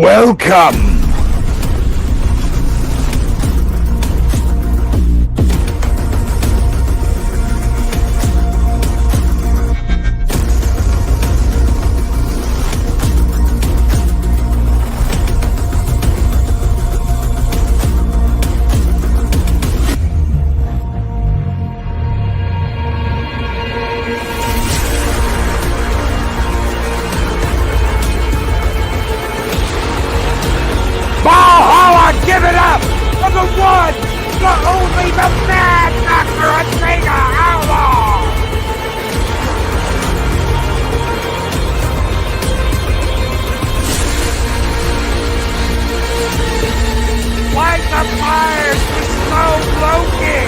Welcome! Give it up for the one, the only, the mad Dr. Adega Outlaw! Light the fires with slow Loki!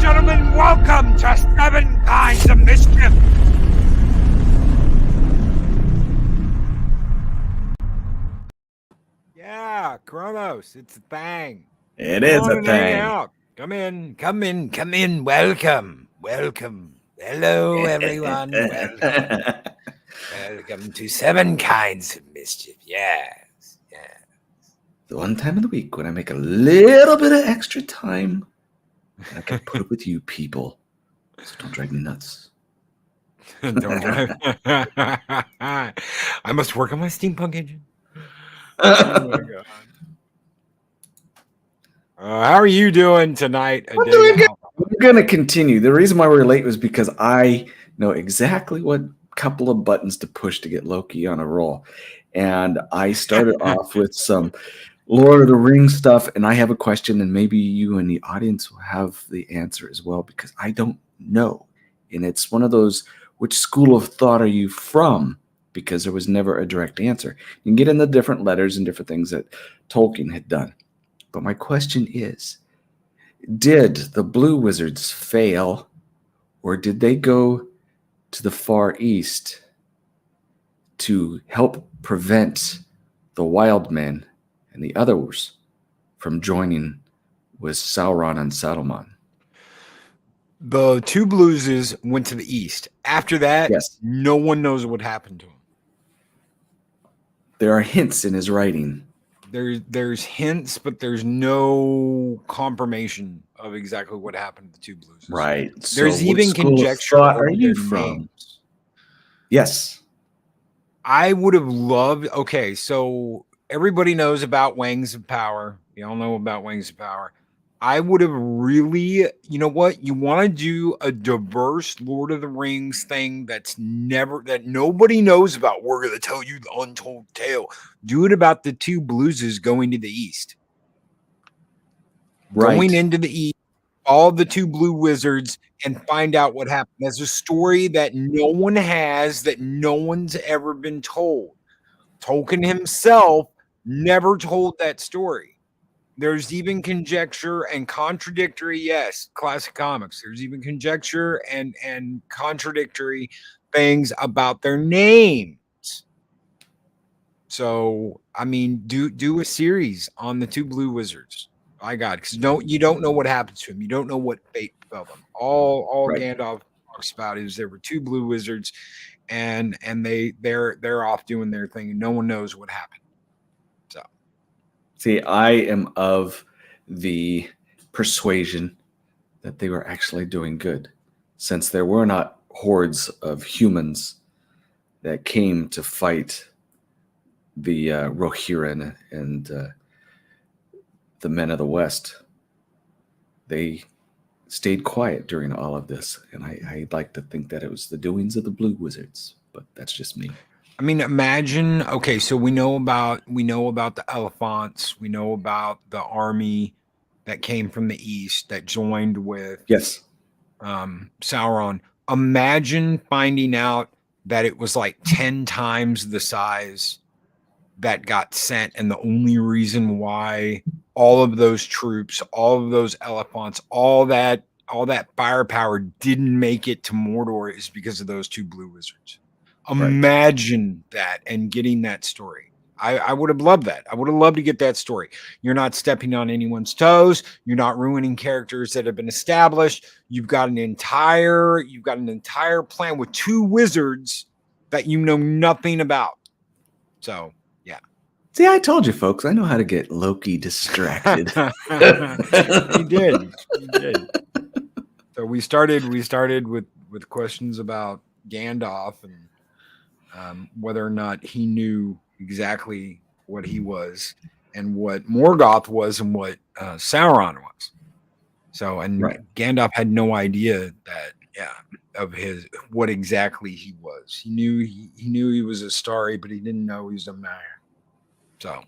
Gentlemen, welcome to 7 Kinds of Mischief. Yeah, Kronos, it's a thing. It is a thing. Come in. Welcome. Hello, everyone. Welcome to 7 Kinds of Mischief. Yes. The one time of the week when I make a little bit of extra time. I can put it with you people, so don't drive me nuts. Don't drive. I must work on my steampunk engine. Oh my god! How are you doing tonight? I'm doing good. We're gonna continue. The reason why we're late was because I know exactly what couple of buttons to push to get Loki on a roll, and I started off with some Lord of the Rings stuff, and I have a question, and maybe you and the audience will have the answer as well, because I don't know. And it's one of those, which school of thought are you from? Because there was never a direct answer. You can get in the different letters and different things that Tolkien had done. But my question is, did the Blue Wizards fail, or did they go to the Far East to help prevent the Wild Men and the others from joining with Sauron and Saruman? The two Blueses went to the east. After that, yes, no one knows what happened to him. There are hints in his writing. There's hints, but there's no confirmation of exactly what happened to the two Blueses. Right. There's even conjecture. Are you from? Names. Yes. I would have loved. Okay, so everybody knows about Wings of Power. We all know about Wings of Power. I would have really, you know what? You want to do a diverse Lord of the Rings thing that nobody knows about. We're going to tell you the untold tale. Do it about the two Blueses going to the east. Right. Going into the east, all the two blue wizards, and find out what happened. There's a story that no one has, that no one's ever been told. Tolkien himself never told that story. There's even conjecture and contradictory, yes, classic comics. There's even conjecture and contradictory things about their names. So, I mean, do a series on the two blue wizards. My God, because you don't know what happens to him. You don't know what fate befell them. All right. Gandalf talks about is there were two blue wizards, and they're off doing their thing, and no one knows what happened. So, see, I am of the persuasion that they were actually doing good, since there were not hordes of humans that came to fight the Rohirrim and the men of the West. They stayed quiet during all of this, and I'd like to think that it was the doings of the Blue Wizards, but that's just me. I mean, imagine. Okay, so we know about the elephants. We know about the army that came from the east that joined with yes, Sauron. Imagine finding out that it was like 10 times the size that got sent, and the only reason why all of those troops, all of those elephants, all that firepower didn't make it to Mordor is because of those 2 blue wizards. Imagine that, and getting that story. I would have loved that. I would have loved to get that story. You're not stepping on anyone's toes. You're not ruining characters that have been established. You've got an entire plan with 2 wizards that you know nothing about. So, yeah. See, I told you, folks, I know how to get Loki distracted. He did. So we started with questions about Gandalf and whether or not he knew exactly what he was and what Morgoth was and what Sauron was. So, and Gandalf had no idea that, of what exactly he was. He knew he was a starry, but he didn't know he was a man. So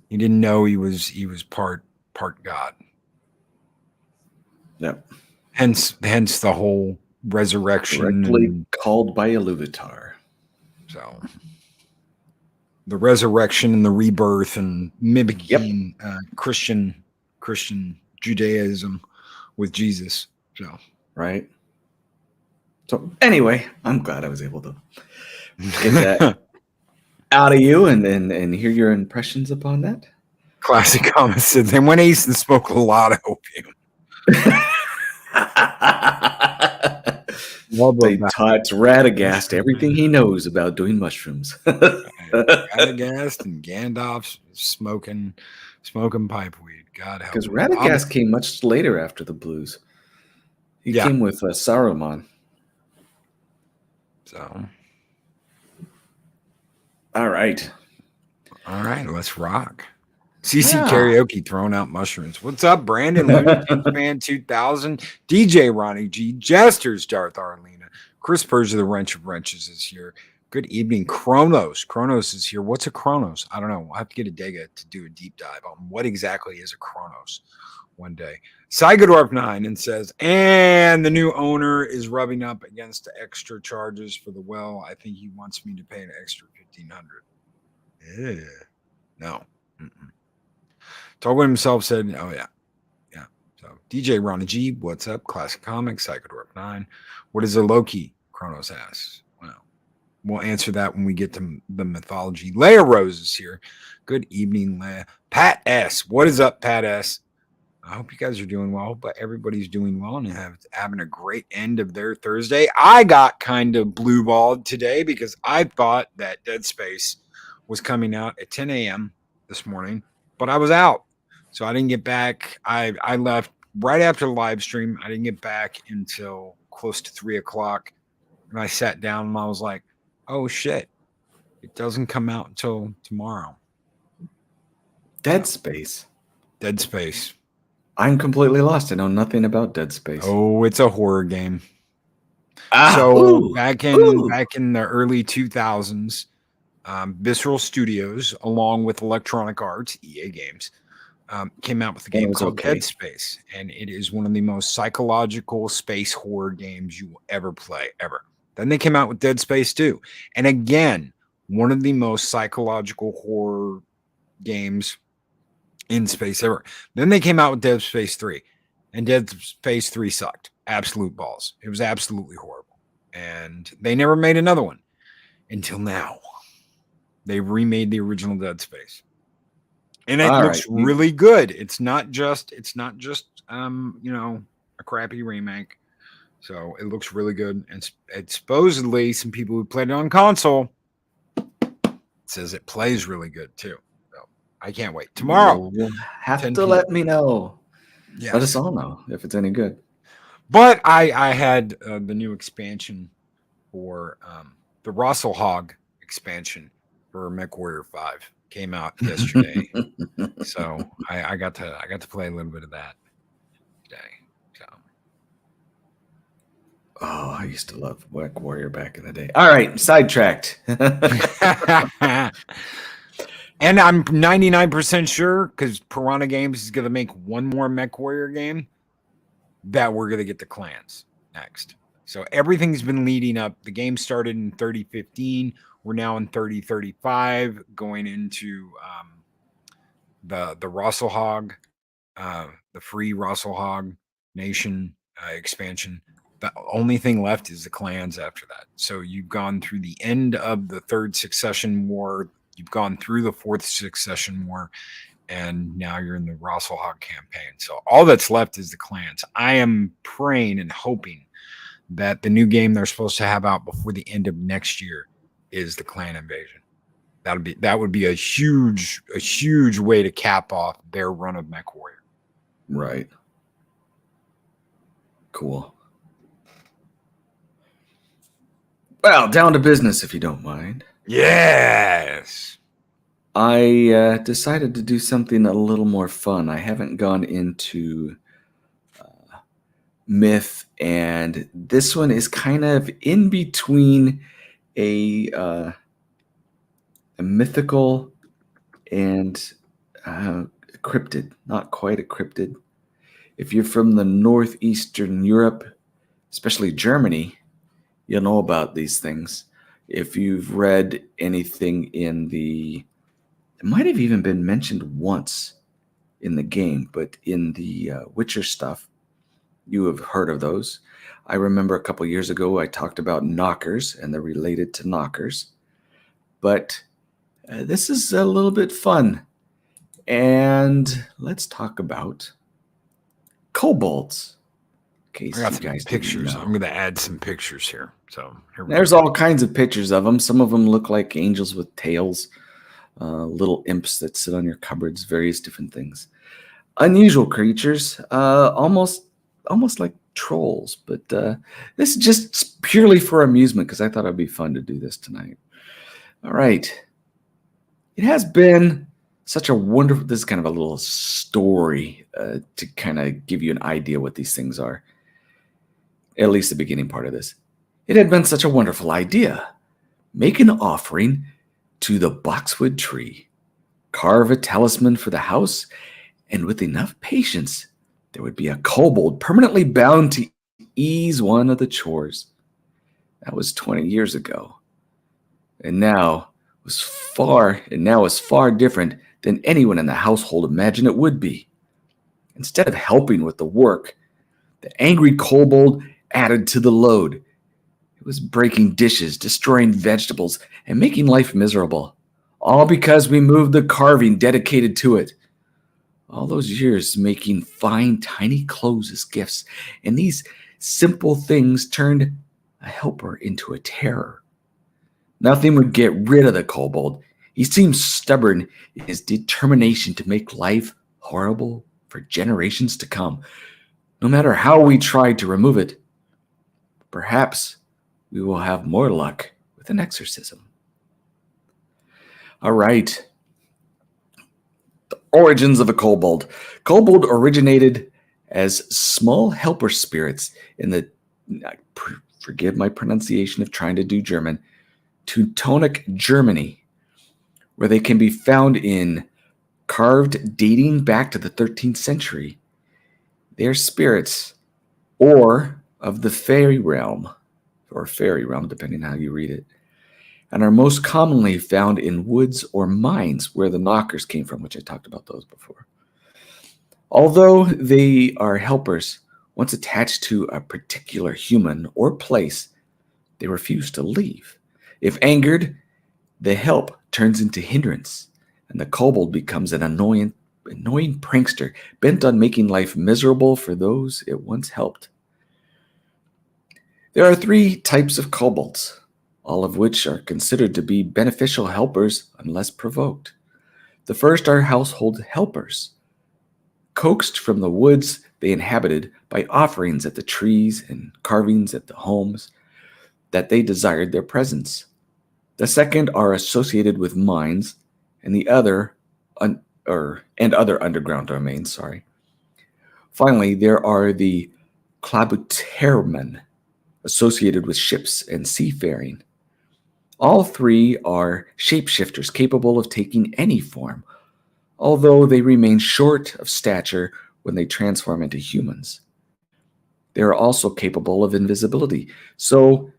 he didn't know he was part God. Yep. Hence the whole resurrection. Directly called by Iluvatar. So the resurrection and the rebirth and mimicking Christian Judaism with Jesus. So right. So anyway, I'm glad I was able to get that out of you and hear your impressions upon that. Classic comment said, they went east and smoked a lot of opium. They taught Radagast everything he knows about doing mushrooms. Radagast and Gandalf smoking pipeweed. God help. Because Radagast came much later after the Blues. He came with Saruman. So, all right, let's rock. CC Karaoke throwing out mushrooms. What's up, Brandon? Looney Tunes Fan 2000, DJ Ronnie G, Jesters, Darth Arlena, Chris Persia, the Wrench of Wrenches is here. Good evening, Kronos. Kronos is here. What's a Kronos? I don't know. We'll have to get Adega to do a deep dive on what exactly is a Kronos one day. Cygadorf 9 and says, and the new owner is rubbing up against the extra charges for the well. I think he wants me to pay an extra $1,500. No. Tolkien himself said, oh, yeah. So, DJ Ronnie G, what's up? Classic Comics, Psychodorp 9. What is a Loki? Kronos asks. Well, we'll answer that when we get to the mythology. Leia Rose is here. Good evening, Leia. Pat S. What is up, Pat S? I hope you guys are doing well, but everybody's doing well and having a great end of their Thursday. I got kind of blue-balled today because I thought that Dead Space was coming out at 10 a.m. this morning, but I was out. So I didn't get back. I left right after the live stream. I didn't get back until close to 3 o'clock. And I sat down and I was like, oh, shit. It doesn't come out until tomorrow. Dead Space. I'm completely lost. I know nothing about Dead Space. Oh, it's a horror game. Back in the early 2000s, Visceral Studios, along with Electronic Arts, EA Games, came out with a game called Dead Space, and it is one of the most psychological space horror games you will ever play, ever. Then they came out with Dead Space 2, and again, one of the most psychological horror games in space ever. Then they came out with Dead Space 3, and Dead Space 3 sucked. Absolute balls. It was absolutely horrible, and they never made another one until now. They remade the original Dead Space. And it looks really good. It's not just a crappy remake. So it looks really good. And supposedly some people who played it on console says it plays really good too. So I can't wait. Tomorrow. You'll have to let me know. Yes. Let us all know if it's any good. But I had the new expansion for the Russell Hog expansion for MechWarrior 5 came out yesterday. So I got to play a little bit of that today. So I used to love MechWarrior back in the day. All right, sidetracked. And I'm 99% sure, because Piranha Games is going to make one more MechWarrior game, that we're going to get the clans next. So everything's been leading up. The game started in 3015. We're now in 3035, going into the Rosselhog, the free Rosselhog nation expansion. The only thing left is the clans after that. So you've gone through the end of the third succession war. You've gone through the fourth succession war, and now you're in the Rosselhog campaign. So all that's left is the clans. I am praying and hoping that the new game they're supposed to have out before the end of next year is the clan invasion. That would be a huge way to cap off their run of MechWarrior. Right. Cool. Well, down to business, if you don't mind. Yes. I decided to do something a little more fun. I haven't gone into myth, and this one is kind of in between a mythical and a cryptid. Not quite a cryptid. If you're from the northeastern Europe, especially Germany, you'll know about these things. If you've read anything in it might have even been mentioned once in the game, but in the Witcher stuff, you have heard of those. I remember a couple years ago I talked about knockers, and they're related to knockers. But this is a little bit fun. And let's talk about kobolds. In case I got you some guys pictures. didn't know. I'm going to add some pictures here. So There's all kinds of pictures of them. Some of them look like angels with tails, little imps that sit on your cupboards, various different things. Unusual creatures, almost like trolls. But this is just purely for amusement because I thought it'd be fun to do this tonight. All right. It has been such a wonderful. This is kind of a little story to kind of give you an idea what these things are. At least the beginning part of this. It had been such a wonderful idea. Make an offering to the boxwood tree, carve a talisman for the house, and with enough patience, there would be a kobold permanently bound to ease one of the chores. That was 20 years ago. And now is far different than anyone in the household imagined it would be. Instead of helping with the work, the angry kobold added to the load. It was breaking dishes, destroying vegetables, and making life miserable. All because we moved the carving dedicated to it. All those years making fine, tiny clothes as gifts, and these simple things turned a helper into a terror. Nothing would get rid of the kobold. He seemed stubborn in his determination to make life horrible for generations to come, no matter how we tried to remove it. Perhaps we will have more luck with an exorcism. All right. The origins of a kobold. Kobold originated as small helper spirits in the, forgive my pronunciation of trying to do German, Teutonic Germany, where they can be found in carved dating back to the 13th century. They are spirits or of the fairy realm, or fairy realm, depending on how you read it, and are most commonly found in woods or mines where the knockers came from, which I talked about those before. Although they are helpers, once attached to a particular human or place, they refuse to leave. If angered, the help turns into hindrance, and the kobold becomes an annoying prankster bent on making life miserable for those it once helped. There are 3 types of kobolds, all of which are considered to be beneficial helpers unless provoked. The first are household helpers, coaxed from the woods they inhabited by offerings at the trees and carvings at the homes that they desired their presence. The second are associated with mines and the other other underground domains. Finally, there are the Klabutermen, associated with ships and seafaring. All 3 are shapeshifters capable of taking any form, although they remain short of stature when they transform into humans. They are also capable of invisibility, so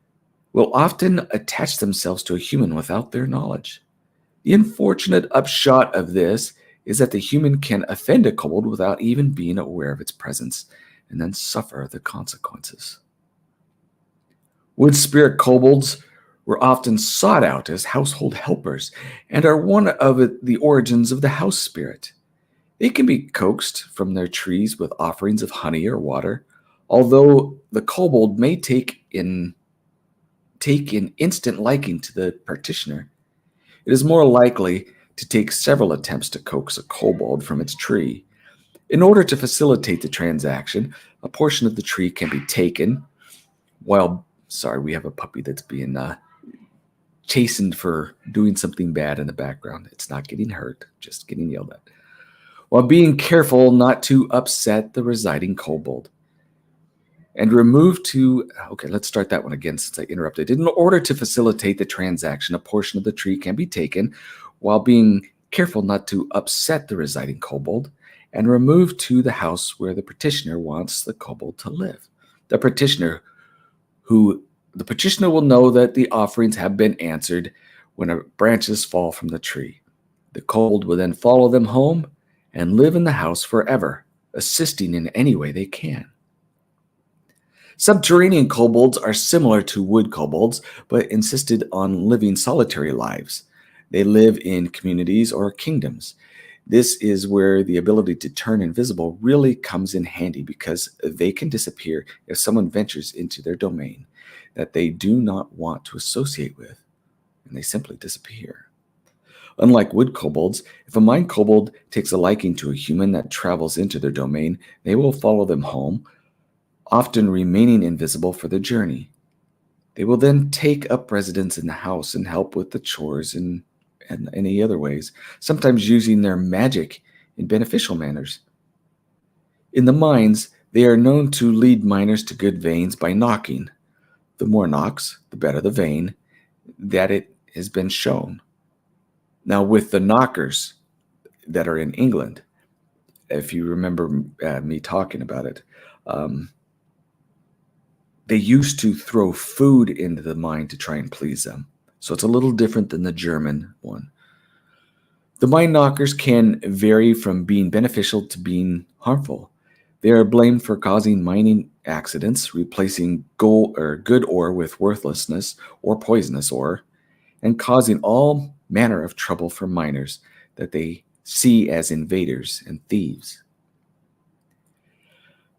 will often attach themselves to a human without their knowledge. The unfortunate upshot of this is that the human can offend a kobold without even being aware of its presence and then suffer the consequences. Wood spirit kobolds were often sought out as household helpers and are one of the origins of the house spirit. They can be coaxed from their trees with offerings of honey or water, although the kobold may take an instant liking to the practitioner. It is more likely to take several attempts to coax a kobold from its tree. In order to facilitate the transaction, a portion of the tree can be taken while, sorry, we have a puppy that's being chastened for doing something bad in the background. It's not getting hurt, just getting yelled at. While being careful not to upset the residing kobold. And okay, let's start that one again since I interrupted. In order to facilitate the transaction, a portion of the tree can be taken while being careful not to upset the residing kobold and removed to the house where the petitioner wants the kobold to live. The petitioner will know that the offerings have been answered when branches fall from the tree. The kobold will then follow them home and live in the house forever, assisting in any way they can. Subterranean kobolds are similar to wood kobolds, but insisted on living solitary lives. They live in communities or kingdoms. This is where the ability to turn invisible really comes in handy because they can disappear if someone ventures into their domain that they do not want to associate with, and they simply disappear. Unlike wood kobolds, if a mine kobold takes a liking to a human that travels into their domain, they will follow them home, often remaining invisible for the journey. They will then take up residence in the house and help with the chores and any other ways, sometimes using their magic in beneficial manners. In the mines, they are known to lead miners to good veins by knocking. The more knocks, the better the vein, that it has been shown. Now, with the knockers that are in England, if you remember me talking about it, they used to throw food into the mine to try and please them. So it's a little different than the German one. The mine knockers can vary from being beneficial to being harmful. They are blamed for causing mining accidents, replacing good ore with worthlessness or poisonous ore, and causing all manner of trouble for miners that they see as invaders and thieves.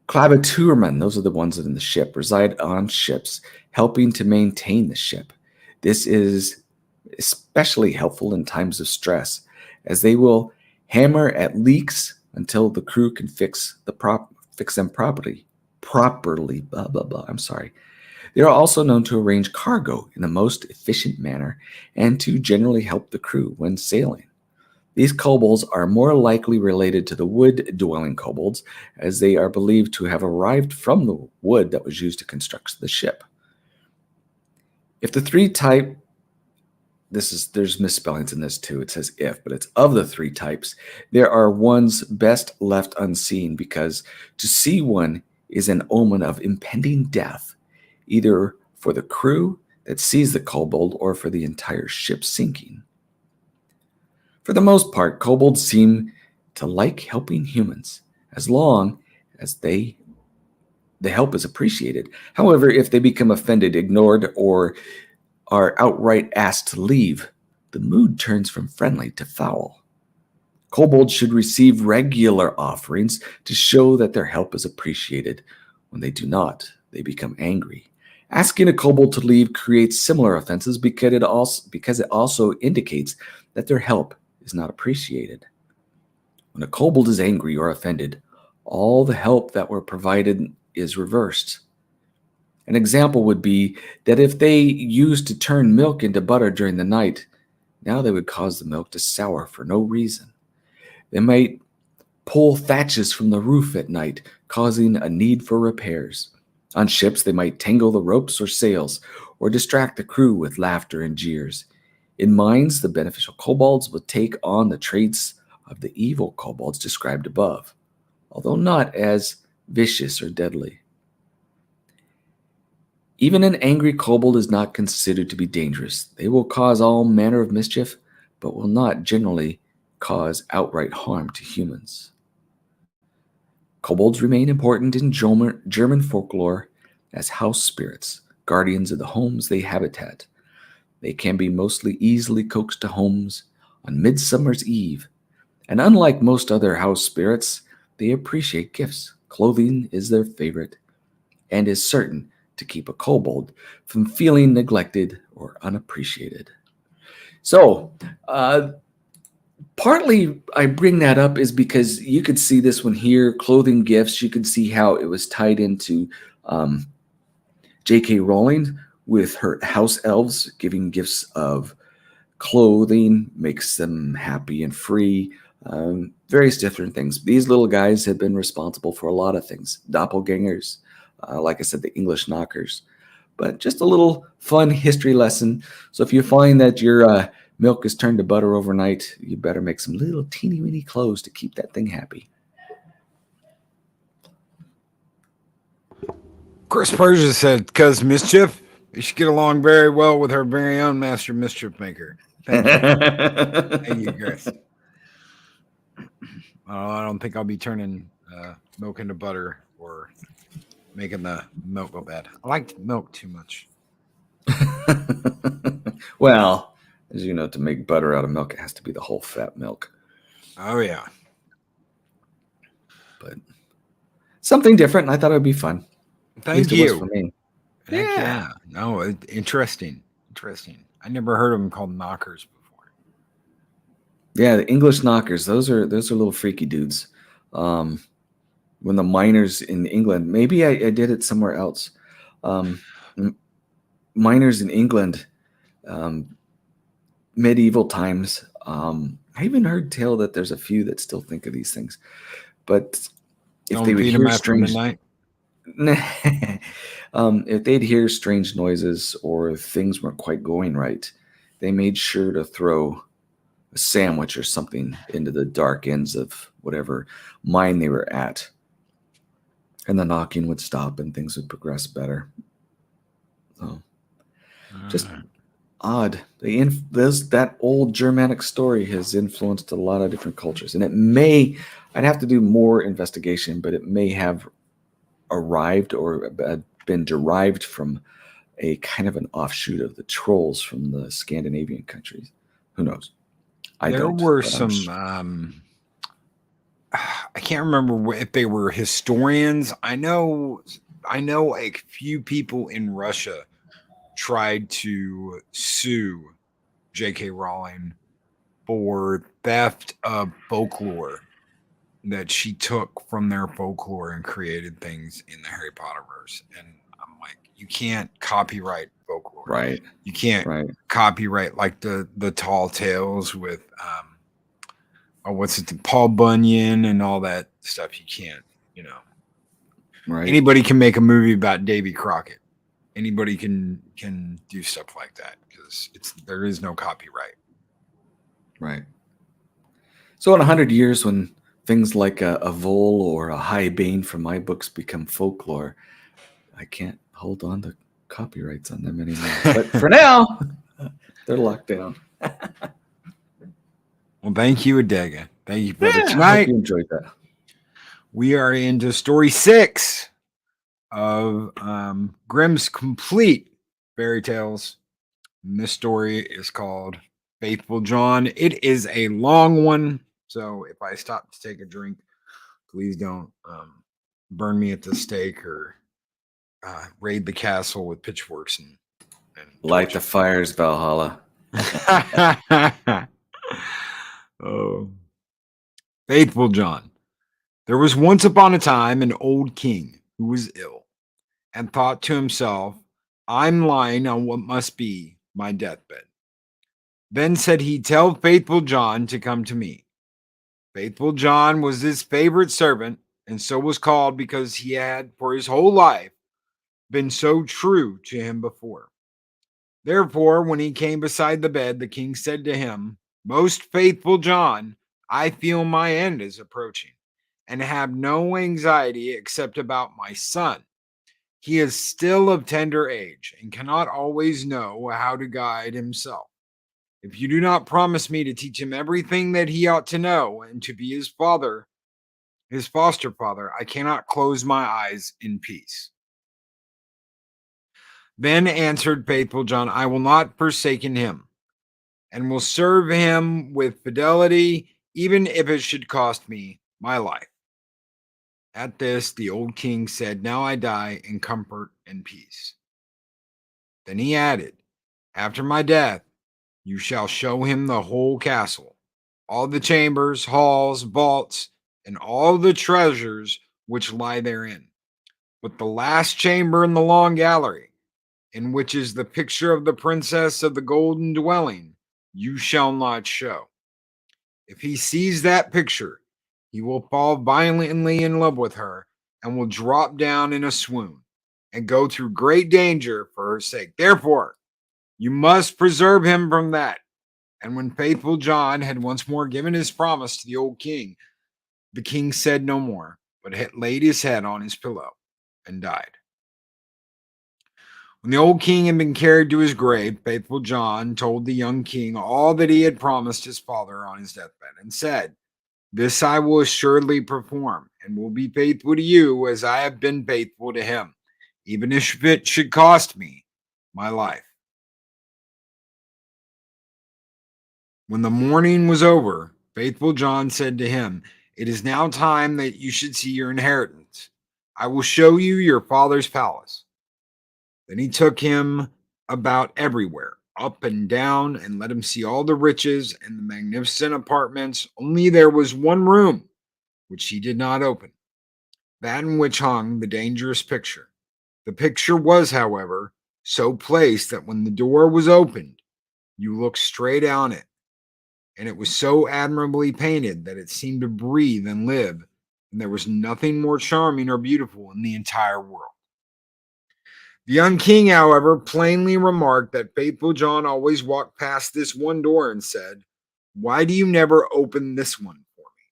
Claviturmen, those are the ones that in the ship, reside on ships, helping to maintain the ship. This is especially helpful in times of stress, as they will hammer at leaks until the crew can fix them properly. Blah blah blah. I'm sorry. They are also known to arrange cargo in the most efficient manner and to generally help the crew when sailing. These kobolds are more likely related to the wood-dwelling kobolds, as they are believed to have arrived from the wood that was used to construct the ship. If the three type, there's misspellings in this too. It says if, but it's of the three types. There are ones best left unseen because to see one is an omen of impending death, either for the crew that sees the kobold or for the entire ship sinking. For the most part, kobolds seem to like helping humans, as long as the help is appreciated. However, if they become offended, ignored, or are outright asked to leave, the mood turns from friendly to foul. Kobolds should receive regular offerings to show that their help is appreciated. When they do not, they become angry. Asking a kobold to leave creates similar offenses because it also indicates that their help is not appreciated. When a kobold is angry or offended, all the help that were provided is reversed. An example would be that if they used to turn milk into butter during the night, now they would cause the milk to sour for no reason. They might pull thatches from the roof at night, causing a need for repairs. On ships, they might tangle the ropes or sails, or distract the crew with laughter and jeers. In mines, the beneficial kobolds will take on the traits of the evil kobolds described above, although not as vicious or deadly. Even an angry kobold is not considered to be dangerous. They will cause all manner of mischief, but will not generally cause outright harm to humans. Kobolds remain important in German folklore as house spirits, guardians of the homes they habitat. They can be mostly easily coaxed to homes on Midsummer's Eve, and unlike most other house spirits, they appreciate gifts. Clothing is their favorite, and is certain to keep a kobold from feeling neglected or unappreciated. So, partly I bring that up is because you could see this one here, clothing gifts. You could see how it was tied into um, J.K. Rowling with her house elves giving gifts of clothing, makes them happy and free. Various different things. These little guys have been responsible for a lot of things. Doppelgangers, like I said, the English knockers. But just a little fun history lesson. So if you find that your milk is turned to butter overnight, you better make some little teeny weeny clothes to keep that thing happy. Chris Persia said, "Cuz Mischief, you should get along very well with her very own Master Mischief Maker." Thank you. Thank you, Chris. I don't think I'll be turning milk into butter or making the milk go bad. I like milk too much. Well, as you know, to make butter out of milk, it has to be the whole fat milk. Oh, yeah. But something different. I thought it would be fun. At Thank least it was for you. me. Heck yeah. No, interesting. Interesting. I never heard of them called knockers before. Yeah, the English knockers. Those are little freaky dudes. When the miners in England, maybe I did it somewhere else. Um, Miners in England, um, medieval times. I even heard tell that there's a few that still think of these things. But if they Don't would feed them hear after strange, midnight. if they'd hear strange noises or things weren't quite going right, they made sure to throw a sandwich or something into the dark ends of whatever mine they were at. And the knocking would stop and things would progress better. So, just odd. That old Germanic story has influenced a lot of different cultures. And I'd have to do more investigation, but it may have arrived or been derived from a kind of an offshoot of the trolls from the Scandinavian countries. Who knows? I There don't. were But some, I can't remember if they were historians. I know a few people in Russia tried to sue J.K. Rowling for theft of folklore that she took from their folklore and created things in the Harry Potter verse. And I'm like, you can't copyright folklore. right, You can't right, copyright like the tall tales with what's it, Paul Bunyan and all that stuff. You can't, you know. right, Anybody can make a movie about Davy Crockett. Anybody can do stuff like that because there is no copyright. right. So in 100 years, when things like a vole or a high bane from my books become folklore, I can't hold on to copyrights on them anymore. But for now, they're locked down. Well, thank you, Adega. Thank you, brother. Yeah, I hope Tonight you enjoyed that. we are into story 6 of Grimm's complete fairy tales. And this story is called Faithful John. It is a long one, so if I stop to take a drink, please don't burn me at the stake or raid the castle with pitchforks and Light the fires, Valhalla. Oh, Faithful John. There was once upon a time an old king who was ill and thought to himself, I'm lying on what must be my deathbed. Then said he, tell Faithful John to come to me. Faithful John was his favorite servant, and so was called because he had, for his whole life, been so true to him before. Therefore, when he came beside the bed, the king said to him, most faithful John, I feel my end is approaching and have no anxiety except about my son. He is still of tender age and cannot always know how to guide himself. If you do not promise me to teach him everything that he ought to know and to be his father, his foster father, I cannot close my eyes in peace. Then answered faithful John, I will not forsaken him, and will serve him with fidelity, even if it should cost me my life. At this, the old king said, Now I die in comfort and peace. Then he added, After my death, you shall show him the whole castle, all the chambers, halls, vaults, and all the treasures which lie therein. But the last chamber in the long gallery, in which is the picture of the princess of the golden dwelling, you shall not show. If he sees that picture, he will fall violently in love with her and will drop down in a swoon and go through great danger for her sake. Therefore, you must preserve him from that. And when faithful John had once more given his promise to the old king, the king said no more, but had laid his head on his pillow and died. When the old king had been carried to his grave, faithful John told the young king all that he had promised his father on his deathbed and said, This I will assuredly perform and will be faithful to you as I have been faithful to him, even if it should cost me my life. When the morning was over, faithful John said to him, It is now time that you should see your inheritance. I will show you your father's palace. Then he took him about everywhere, up and down, and let him see all the riches and the magnificent apartments. Only there was one room which he did not open, that in which hung the dangerous picture. The picture was, however, so placed that when the door was opened, you looked straight on it, and it was so admirably painted that it seemed to breathe and live, and there was nothing more charming or beautiful in the entire world. The young king, however, plainly remarked that faithful John always walked past this one door and said, Why do you never open this one for me?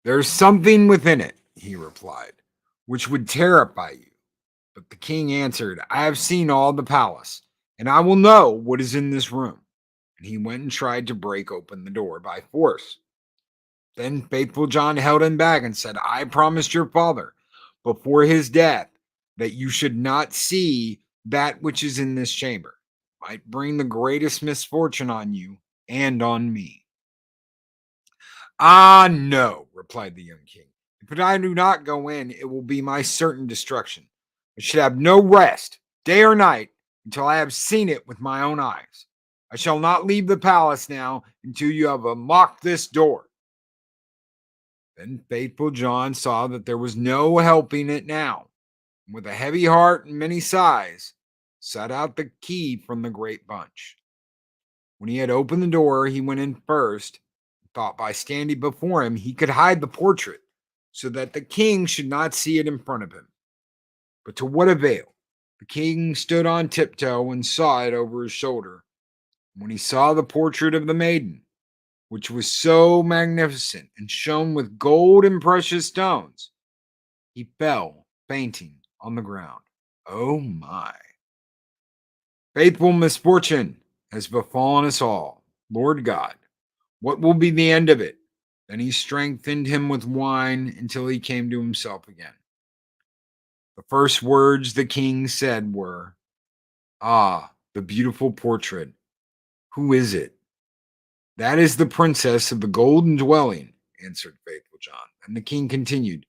There's something within it, he replied, which would terrify you. But the king answered, I have seen all the palace, and I will know what is in this room. And he went and tried to break open the door by force. Then faithful John held him back and said, I promised your father before his death that you should not see that which is in this chamber. It might bring the greatest misfortune on you and on me. Ah, no, replied the young king. If I do not go in, it will be my certain destruction. I should have no rest, day or night, until I have seen it with my own eyes. I shall not leave the palace now until you have unlocked this door. Then faithful John saw that there was no helping it now, and with a heavy heart and many sighs, set out the key from the great bunch. When he had opened the door, he went in first, and thought by standing before him he could hide the portrait, so that the king should not see it in front of him. But to what avail? The king stood on tiptoe and saw it over his shoulder. When he saw the portrait of the maiden, which was so magnificent and shone with gold and precious stones, he fell fainting on the ground. Oh my! Faithful misfortune has befallen us all. Lord God, what will be the end of it? Then he strengthened him with wine until he came to himself again. The first words the king said were, Ah, the beautiful portrait. Who is it? That is the princess of the golden dwelling, answered faithful John. And the king continued,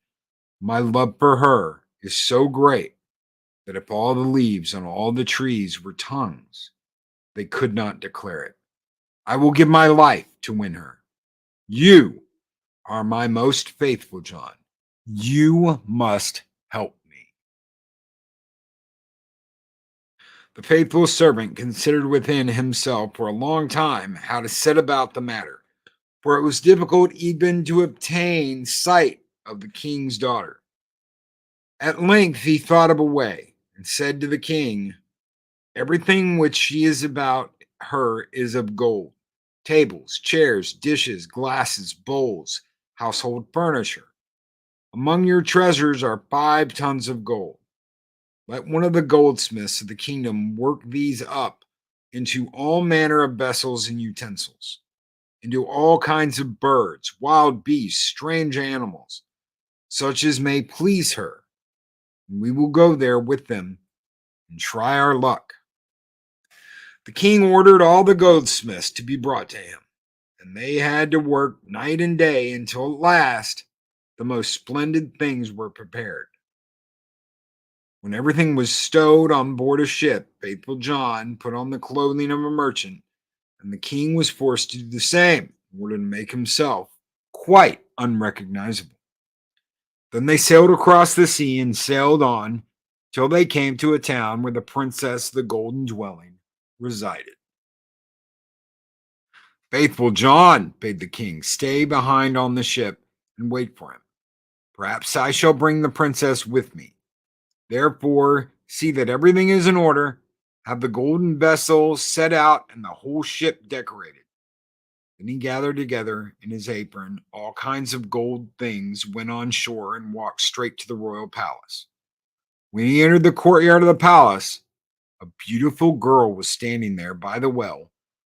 My love for her is so great that if all the leaves on all the trees were tongues, they could not declare it. I will give my life to win her. You are my most faithful John. You must help me. The faithful servant considered within himself for a long time how to set about the matter, for it was difficult even to obtain sight of the king's daughter. At length he thought of a way and said to the king, Everything which she is about her is of gold: tables, chairs, dishes, glasses, bowls, household furniture. Among your treasures are 5 tons of gold. Let one of the goldsmiths of the kingdom work these up into all manner of vessels and utensils, into all kinds of birds, wild beasts, strange animals, such as may please her. And we will go there with them and try our luck. The king ordered all the goldsmiths to be brought to him, and they had to work night and day until at last the most splendid things were prepared. When everything was stowed on board a ship, faithful John put on the clothing of a merchant, and the king was forced to do the same in order to make himself quite unrecognizable. Then they sailed across the sea and sailed on till they came to a town where the princess of the golden dwelling resided. Faithful John, bade the king, stay behind on the ship and wait for him. Perhaps I shall bring the princess with me. Therefore, see that everything is in order. Have the golden vessel set out and the whole ship decorated. Then he gathered together in his apron all kinds of gold things, went on shore, and walked straight to the royal palace. When he entered the courtyard of the palace, a beautiful girl was standing there by the well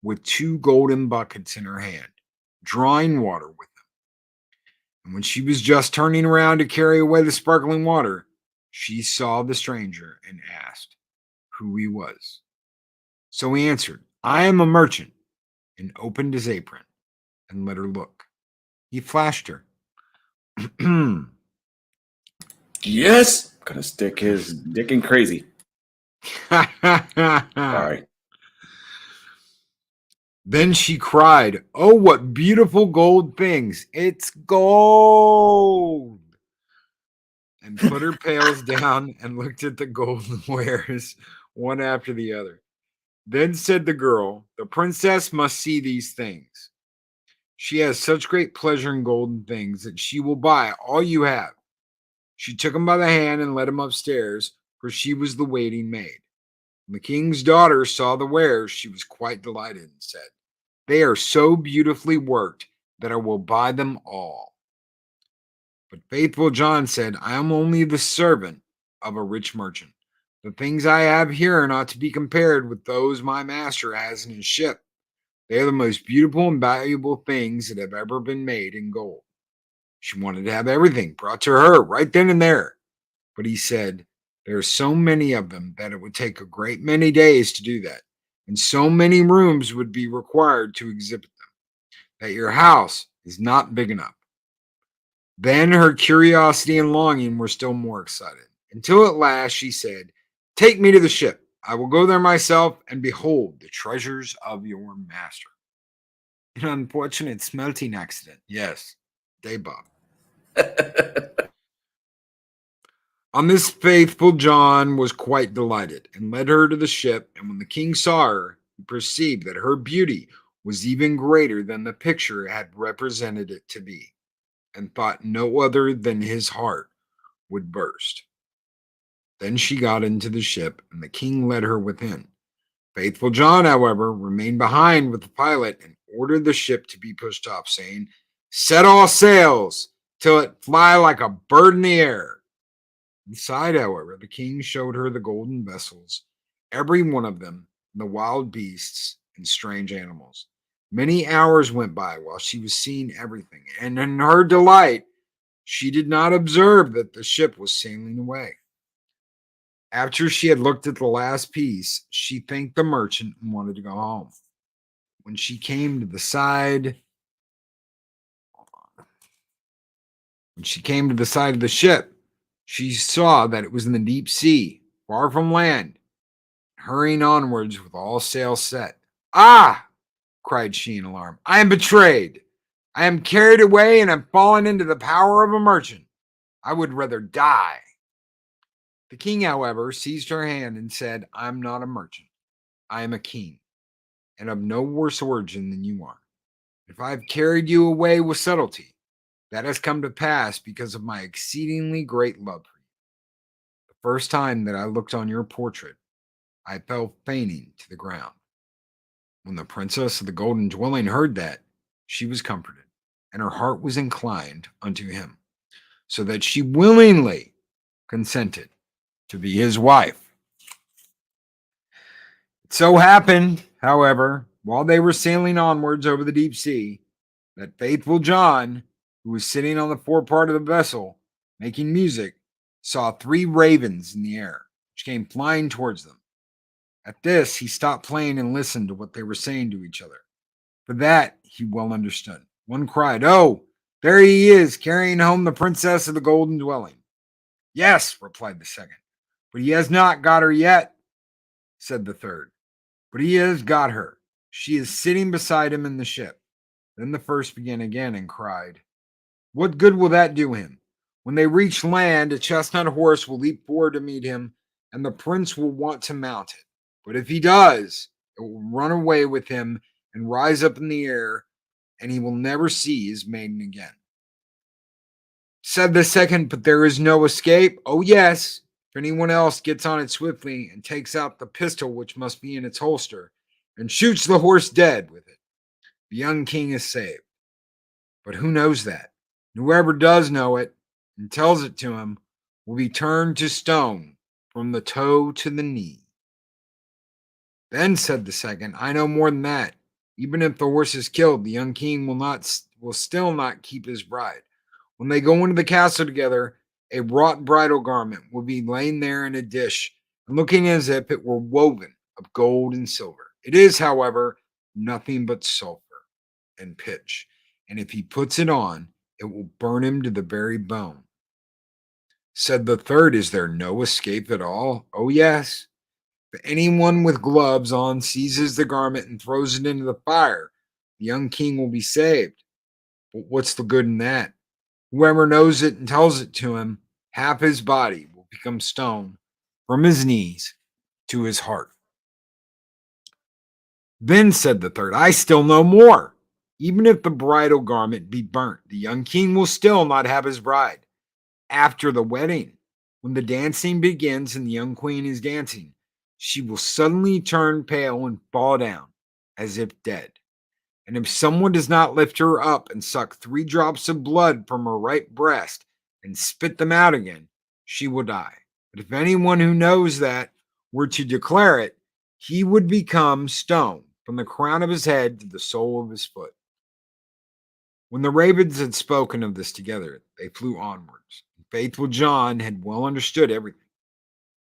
with 2 golden buckets in her hand, drawing water with them. And when she was just turning around to carry away the sparkling water, she saw the stranger and asked who he was. So he answered, I am a merchant, and opened his apron and let her look. He flashed her. Yes. Gonna stick his dick in crazy. Sorry. Then she cried, oh, what beautiful gold things! It's gold! And put her pails down and looked at the golden wares one after the other. Then said the girl, the princess must see these things. She has such great pleasure in golden things that she will buy all you have. She took him by the hand and led him upstairs, for she was the waiting maid. When the king's daughter saw the wares, she was quite delighted and said, they are so beautifully worked that I will buy them all. But faithful John said, I am only the servant of a rich merchant. The things I have here are not to be compared with those my master has in his ship. They are the most beautiful and valuable things that have ever been made in gold. She wanted to have everything brought to her right then and there. But he said, there are so many of them that it would take a great many days to do that, and so many rooms would be required to exhibit them, that your house is not big enough. Then her curiosity and longing were still more excited, until at last she said, take me to the ship. I will go there myself and behold the treasures of your master. An unfortunate smelting accident. Yes, day Bob. On this faithful John was quite delighted and led her to the ship, and when the king saw her, he perceived that her beauty was even greater than the picture had represented it to be, and thought no other than his heart would burst. Then she got into the ship, and the king led her within. Faithful John, however, remained behind with the pilot and ordered the ship to be pushed off, saying, set all sails till it fly like a bird in the air. Inside, however, the king showed her the golden vessels, every one of them, and the wild beasts and strange animals. Many hours went by while she was seeing everything, and in her delight, she did not observe that the ship was sailing away. After she had looked at the last piece, she thanked the merchant and wanted to go home. When she came to the side, of the ship, she saw that it was in the deep sea, far from land, hurrying onwards with all sails set. Ah! Cried she in alarm. I am betrayed. I am carried away and am fallen into the power of a merchant. I would rather die. The king, however, seized her hand and said, I am not a merchant. I am a king, and of no worse origin than you are. If I have carried you away with subtlety, that has come to pass because of my exceedingly great love for you. The first time that I looked on your portrait, I fell fainting to the ground. When the princess of the golden dwelling heard that, she was comforted, and her heart was inclined unto him. so that she willingly consented to be his wife. It so happened, however, while they were sailing onwards over the deep sea, that faithful John, who was sitting on the forepart of the vessel making music, saw 3 ravens in the air, which came flying towards them. At this, he stopped playing and listened to what they were saying to each other. For that, he well understood. One cried, "Oh, there he is, carrying home the princess of the golden dwelling." "Yes," replied the second. "But he has not got her yet," said the third. "But he has got her. She is sitting beside him in the ship." Then the first began again and cried, "What good will that do him? When they reach land, a chestnut horse will leap forward to meet him, and the prince will want to mount it. But if he does, it will run away with him and rise up in the air, and he will never see his maiden again." Said the second, "But there is no escape." "Oh, yes, if anyone else gets on it swiftly and takes out the pistol which must be in its holster and shoots the horse dead with it, the young king is saved. But who knows that? Whoever does know it and tells it to him will be turned to stone from the toe to the knee." Then said the second, "I know more than that. Even if the horse is killed, the young king will still not keep his bride. When they go into the castle together, a wrought bridal garment will be laid there in a dish, and looking as if it were woven of gold and silver. It is, however, nothing but sulfur and pitch, and if he puts it on, it will burn him to the very bone." Said the third, "Is there no escape at all?" "Oh, yes. If anyone with gloves on seizes the garment and throws it into the fire, the young king will be saved. But what's the good in that? Whoever knows it and tells it to him, half his body will become stone from his knees to his heart." Then said the third, "I still know more. Even if the bridal garment be burnt, the young king will still not have his bride. After the wedding, when the dancing begins and the young queen is dancing, she will suddenly turn pale and fall down as if dead. And if someone does not lift her up and suck 3 drops of blood from her right breast and spit them out again, she will die. But if anyone who knows that were to declare it, he would become stone from the crown of his head to the sole of his foot." When the ravens had spoken of this together, they flew onwards. Faithful John had well understood everything.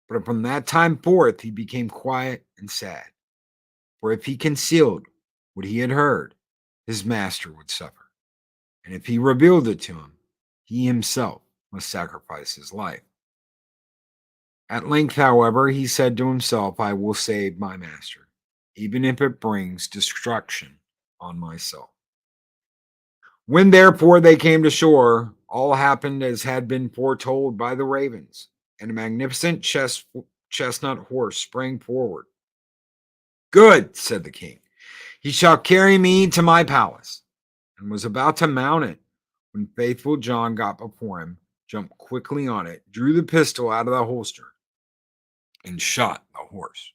But from that time forth, he became quiet and sad. For if he concealed what he had heard, his master would suffer. And if he revealed it to him, he himself must sacrifice his life. At length, however, he said to himself, "I will save my master, even if it brings destruction on myself." When therefore they came to shore, all happened as had been foretold by the ravens, and a magnificent chestnut horse sprang forward. "Good," said the king, "he shall carry me to my palace," and was about to mount it, when faithful John got before him, jumped quickly on it, drew the pistol out of the holster, and shot the horse.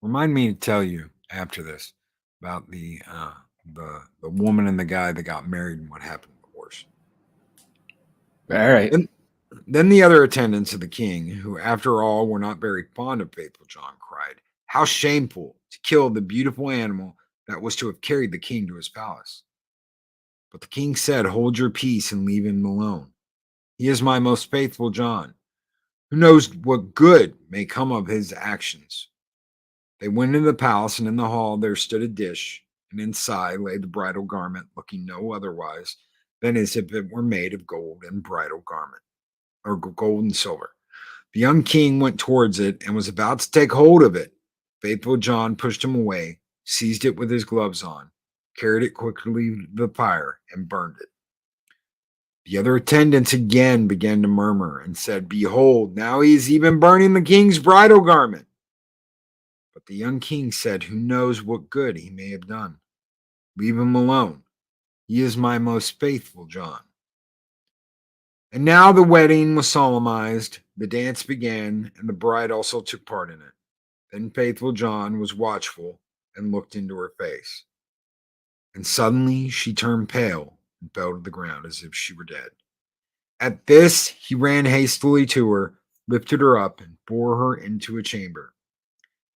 Remind me to tell you after this about the woman and the guy that got married and what happened to the horse. All right. Then the other attendants of the king, who after all were not very fond of faithful John, cried, "How shameful to kill the beautiful animal that was to have carried the king to his palace." But the king said, "Hold your peace and leave him alone. He is my most faithful John. Who knows what good may come of his actions?" They went into the palace, and in the hall there stood a dish, and inside lay the bridal garment, looking no otherwise than as if it were made of gold and bridal garment, or gold and silver. The young king went towards it and was about to take hold of it. Faithful John pushed him away, seized it with his gloves on, carried it quickly to the fire, and burned it. The other attendants again began to murmur and said, "Behold, now he is even burning the king's bridal garment." But the young king said, "Who knows what good he may have done? Leave him alone. He is my most faithful John." And now the wedding was solemnized, the dance began, and the bride also took part in it. Then faithful John was watchful and looked into her face. And suddenly she turned pale and fell to the ground as if she were dead. At this, he ran hastily to her, lifted her up, and bore her into a chamber.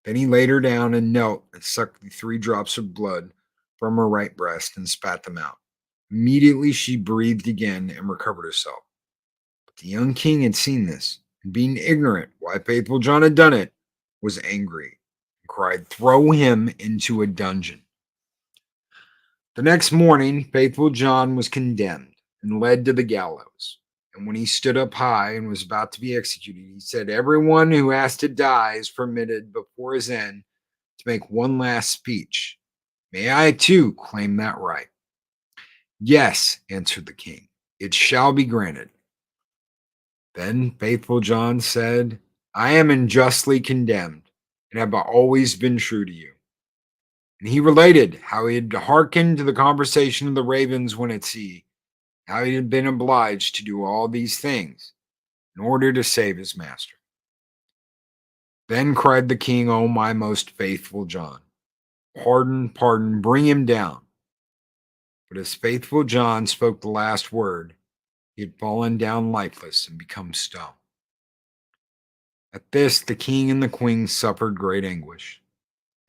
Then he laid her down and knelt and sucked the 3 drops of blood from her right breast and spat them out. Immediately she breathed again and recovered herself. But the young king had seen this, and being ignorant why Faithful John had done it, was angry and cried, "Throw him into a dungeon." The next morning, Faithful John was condemned and led to the gallows. And when he stood up high and was about to be executed, he said, "Everyone who has to die is permitted before his end to make one last speech. May I too claim that right?" "Yes," answered the king, "it shall be granted." Then Faithful John said, "I am unjustly condemned and have always been true to you." And he related how he had hearkened to the conversation of the ravens when at sea, how he had been obliged to do all these things in order to save his master. Then cried the king, "O my most faithful John, pardon, pardon, bring him down." But as Faithful John spoke the last word, he had fallen down lifeless and become stone. At this, the king and the queen suffered great anguish.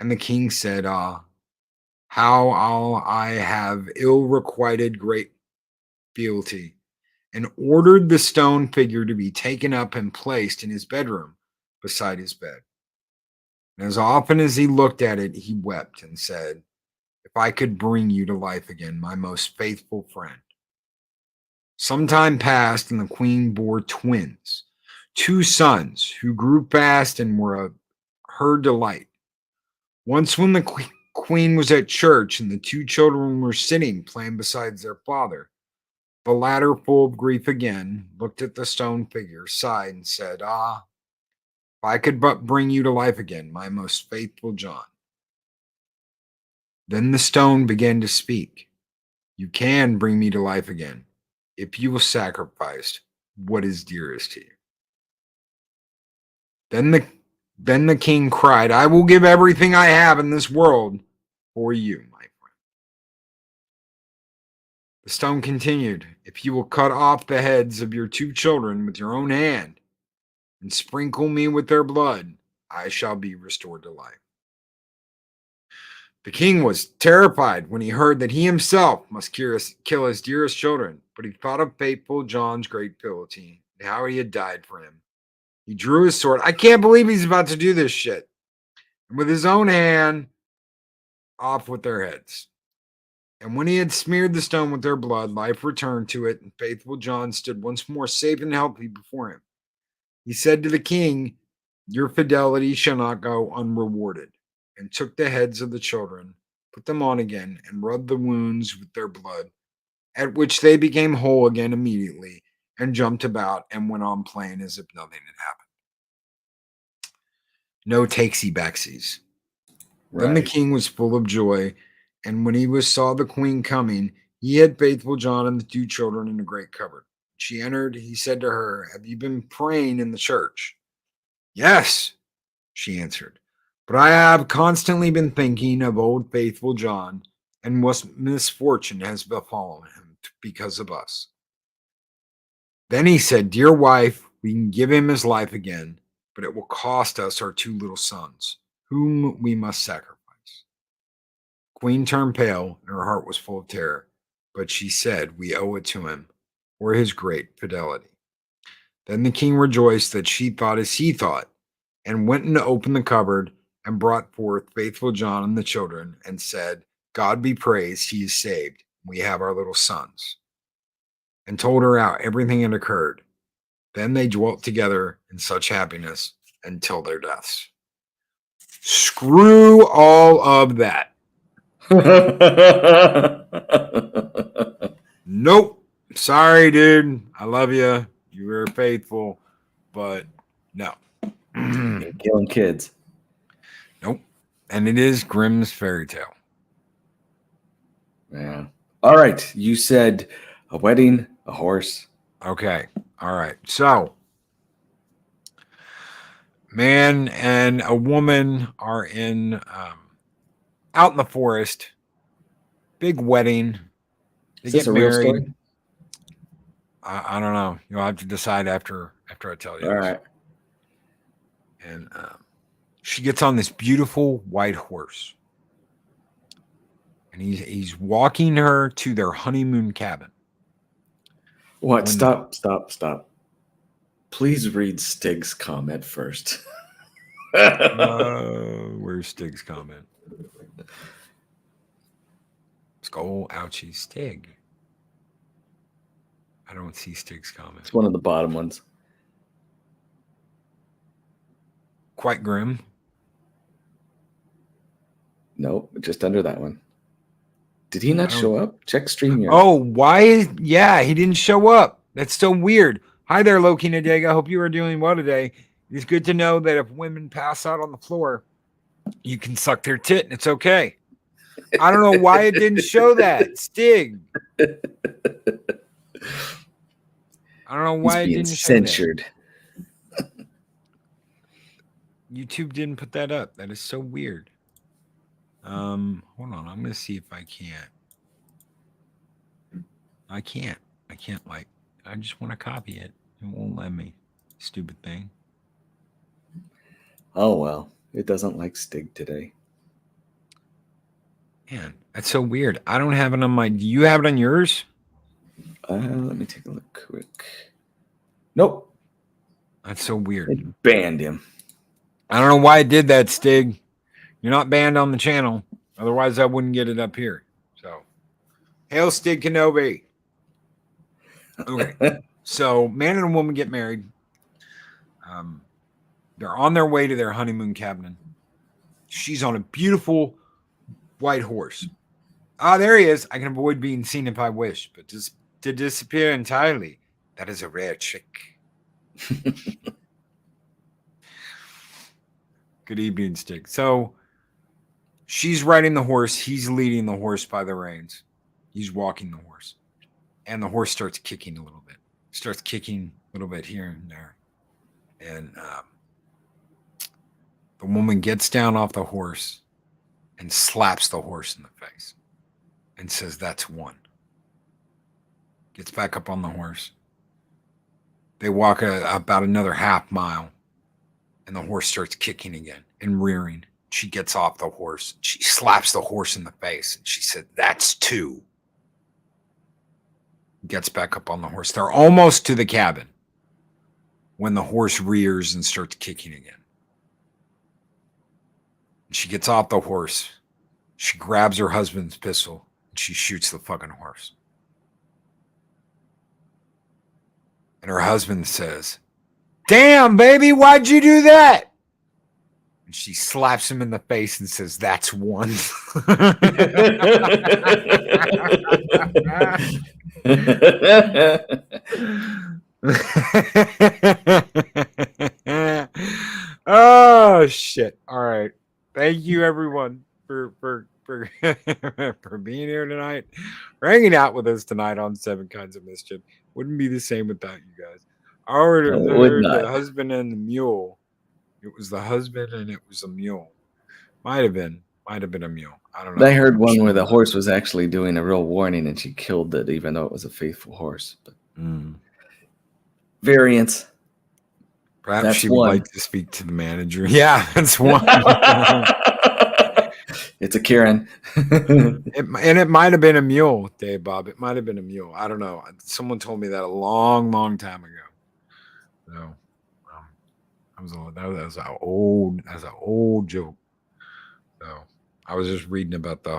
And the king said, "Ah, how I have ill requited great fealty," and ordered the stone figure to be taken up and placed in his bedroom beside his bed. And as often as he looked at it, he wept and said, "If I could bring you to life again, my most faithful friend." Some time passed, and the queen bore twins, 2 sons, who grew fast and were her delight. Once, when the queen was at church and the 2 children were sitting playing beside their father, the latter, full of grief again, looked at the stone figure, sighed, and said, "Ah, if I could but bring you to life again, my most faithful John." Then the stone began to speak. "You can bring me to life again if you will sacrifice what is dearest to you." Then the king cried, "I will give everything I have in this world for you, my friend." The stone continued, "If you will cut off the heads of your 2 children with your own hand and sprinkle me with their blood, I shall be restored to life." The king was terrified when he heard that he himself must kill his dearest children, but he thought of Faithful John's great fealty and how he had died for him. He drew his sword. I can't believe he's about to do this shit. And with his own hand, off with their heads. And when he had smeared the stone with their blood, life returned to it, and Faithful John stood once more safe and healthy before him. He said to the king, "Your fidelity shall not go unrewarded," and took the heads of the children, put them on again, and rubbed the wounds with their blood, at which they became whole again immediately, and jumped about and went on playing as if nothing had happened. No takesy backsies. Then the Right. king was full of joy, and when he saw the queen coming, he had Faithful John and the 2 children in a great cupboard. She entered. He said to her, "Have you been praying in the church?" "Yes," she answered, "but I have constantly been thinking of old Faithful John, and what misfortune has befallen him because of us." Then he said, "Dear wife, we can give him his life again, but it will cost us our 2 little sons, whom we must sacrifice." Queen turned pale, and her heart was full of terror, but she said, "We owe it to him for his great fidelity." Then the king rejoiced that she thought as he thought, and went and opened the cupboard and brought forth Faithful John and the children, and said, "God be praised, he is saved. We have our little sons," and told her how everything had occurred. Then they dwelt together in such happiness until their deaths. Screw all of that. Nope. Sorry, dude. I love you. You were faithful, but no. Killing kids. Nope. And it is Grimm's fairy tale. Yeah. All right. You said a wedding, a horse. Okay. All right. So, man and a woman are out in the forest. Big wedding. They Is this get a real story? married. I don't know. You'll have to decide after I tell you. All this. right. And she gets on this beautiful white horse, and he's walking her to their honeymoon cabin. What? When Stop. Please read Stig's comment first. where's Stig's comment? Skull, ouchie, Stig. I don't see Stig's comment. It's one of the bottom ones. Quite grim. Nope, just under that one. Did he not show up? Check StreamYard. Oh, why? Yeah, he didn't show up. That's so weird. Hi there, Loki and Adega. Hope you are doing well today. It's good to know that if women pass out on the floor, you can suck their tit and it's okay. I don't know why it didn't show that. Stig. I don't know why it didn't censored. Show that. YouTube didn't put that up. That is so weird. Hold on. I'm gonna see if I can't. I can't. I just want to copy it. It won't let me. Stupid thing. Oh well. It doesn't like Stig today. Man, that's so weird. I don't have it on my. Do you have it on yours? Let me take a look quick. Nope. That's so weird. It banned him. I don't know why it did that, Stig. You're not banned on the channel. Otherwise, I wouldn't get it up here. So, hail Stig Kenobi. Okay. So, man and a woman get married. They're on their way to their honeymoon cabin. She's on a beautiful white horse. There he is. I can avoid being seen if I wish, but just to disappear entirely, that is a rare trick. Good evening, Stig. So she's riding the horse. He's leading the horse by the reins. He's walking the horse. And the horse starts kicking a little bit. Starts kicking a little bit here and there. And the woman gets down off the horse and slaps the horse in the face and says, "That's one." Gets back up on the horse. They walk about another half mile, and the horse starts kicking again and rearing. She gets off the horse. She slaps the horse in the face, and she said, "That's two." Gets back up on the horse. They're almost to the cabin when the horse rears and starts kicking again. She gets off the horse. She grabs her husband's pistol and she shoots the fucking horse. And her husband says, "Damn, baby, why'd you do that?" And she slaps him in the face and says, "That's one." Oh shit. All right. Thank you everyone for for being here tonight, for hanging out with us tonight on 7 Kinds of Mischief. Wouldn't be the same without you guys. I heard the husband and the mule. It was the husband and it was a mule. Might have been a mule. I don't know. I heard one where the horse was actually doing a real warning and she killed it, even though it was a faithful horse. But variance. Perhaps that's she would like to speak to the manager. Yeah, that's one. It's a Karen. It might have been a mule, Dave Bob. It might have been a mule. I don't know. Someone told me that a long, long time ago. So that was an old joke. So I was just reading about the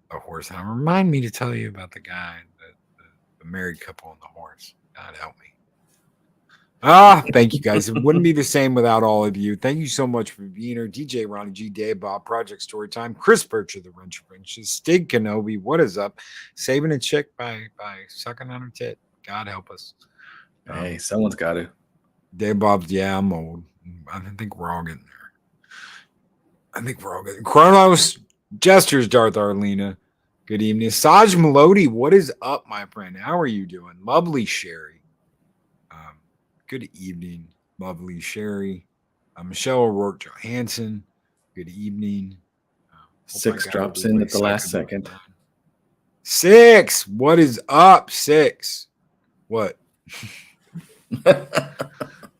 horse. And remind me to tell you about the guy, the married couple and the horse. God help me. Thank you guys. It wouldn't be the same without all of you. Thank you so much for being here. DJ Ronnie G, Dave Bob, Project Storytime, Chris Bircher, the Wrench Wrenches, Stig Kenobi. What is up? Saving a chick by sucking on her tit. God help us. Hey, someone's got to. Dave Bob's, I'm old. I think we're all getting there. Chronos, Gestures, Darth Arlena. Good evening. Saj Melody, what is up, my friend? How are you doing? Lovely Sherry. Good evening, lovely Sherry. Michelle O'Rourke Johansson. Good evening. 6 drops in at the last second. 6. What is up, 6? What?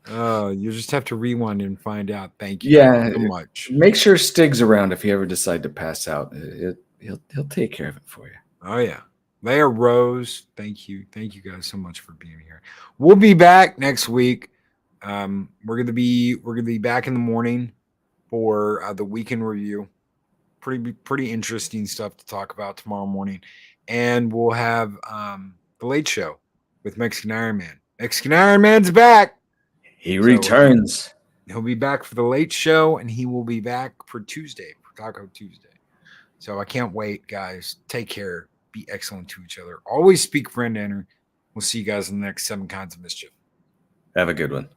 You just have to rewind and find out. Thank you Yeah, so much. make sure Stig's around if you ever decide to pass out. He'll take care of it for you. Oh yeah. Leia Rose, thank you guys so much for being here. We'll be back next week. We're gonna be back in the morning for the weekend review. Pretty interesting stuff to talk about tomorrow morning, and we'll have the Late Show with Mexican Iron Man. Mexican Iron Man's back. He returns. He'll be back for the Late Show, and he will be back for Tuesday, for Taco Tuesday. So I can't wait, guys. Take care. Be excellent to each other. Always speak friend enter. We'll see you guys in the next 7 Kinds of Mischief. Have a good one.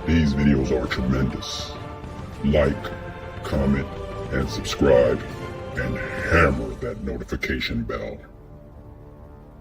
These videos are tremendous. Like, comment, and subscribe, and hammer that notification bell.